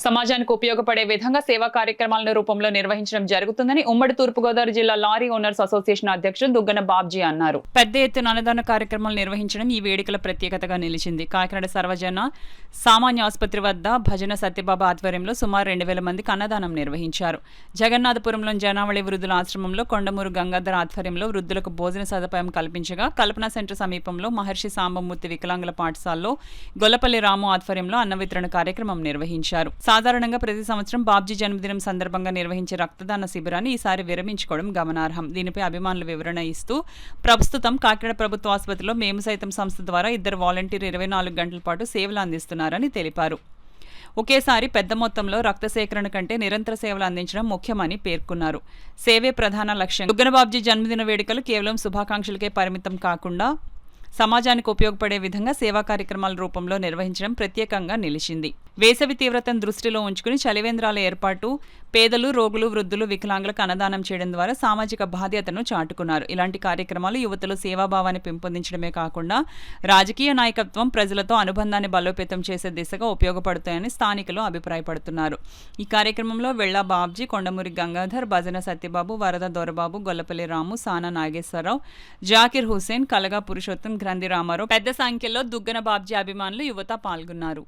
సమాజానికి ఉపయోగపడే విధంగా సేవా కార్యక్రమాలను రూపంలో నిర్వహించడం జరుగుతుందని ఉమ్మడి తూర్పుగోదావరి జిల్లా లారీ ఓనర్స్ అసోసియేషన్ అధ్యక్షుడు దుగ్గన బాబ్జీ అన్నారు. పెద్ద ఎత్తున అన్నదాన కార్యక్రమాలు నిర్వహించడం ఈ వేడుకల ప్రత్యేకతగా నిలిచింది. కాకినాడ సర్వజన సామాన్య ఆసుపత్రి వద్ద భజన సత్యబాబా ఆధ్వర్యంలో సుమారు 2000 మందికి అన్నదానం నిర్వహించారు. జగన్నాథపురంలోని జనావళి వృద్ధుల ఆశ్రమంలో కొండమూరు గంగాధర్ ఆధ్వర్యంలో వృద్ధులకు భోజన సదుపాయం కల్పించగా, కల్పన సెంటర్ సమీపంలో మహర్షి సాంబమూర్తి వికలాంగుల పాఠశాలలో గొల్లపల్లి రాము ఆధ్వర్యంలో అన్న వితరణ కార్యక్రమం నిర్వహించారు. సాధారణంగా ప్రతి సంవత్సరం బాబ్జీ జన్మదినం సందర్భంగా నిర్వహించే రక్తదాన శిబిరాన్ని ఈసారి విరమించుకోవడం గమనార్హం. దీనిపై అభిమానులు వివరణ ఇస్తూ, ప్రస్తుతం కాకినాడ ప్రభుత్వ ఆసుపత్రిలో మేము సైతం సంస్థ ద్వారా 2 వాలంటీర్లు 24 గంటల పాటు సేవలు అందిస్తున్నారని తెలిపారు. ఒకేసారి పెద్ద మొత్తంలో రక్త సేకరణ కంటే నిరంతర సేవలు అందించడం ముఖ్యమని పేర్కొన్నారు. సేవే ప్రధాన లక్ష్యం. దుగ్గన బాబ్జీ జన్మదిన వేడుకలు కేవలం శుభాకాంక్షలకే పరిమితం కాకుండా సమాజానికి ఉపయోగపడే విధంగా సేవా కార్యక్రమాల రూపంలో నిర్వహించడం ప్రత్యేకంగా నిలిచింది. వేసవి తీవ్రతను దృష్టిలో ఉంచుకుని చలివేంద్రాల ఏర్పాటు, పేదలు, రోగులు, వృద్ధులు, వికలాంగులకు అన్నదానం చేయడం ద్వారా సామాజిక బాధ్యతను చాటుకున్నారు. ఇలాంటి కార్యక్రమాలు యువతలో సేవాభావాన్ని పెంపొందించడమే కాకుండా రాజకీయ నాయకత్వం, ప్రజలతో అనుబంధాన్ని బలోపేతం చేసే దిశగా ఉపయోగపడుతాయని స్థానికులు అభిప్రాయపడుతున్నారు. ఈ కార్యక్రమంలో వెళ్లా బాబ్జీ, కొండమూరి గంగాధర్, భజన సత్యబాబు, వరద దొరబాబు, గొల్లపల్లి రాము, సానా నాగేశ్వరరావు, జాకిర్ హుసేన్, కలగా పురుషోత్తం, గ్రంథి రామారావు, పెద్ద సంఖ్యలో దుగ్గన బాబ్జీ అభిమానులు, యువత పాల్గొన్నారు.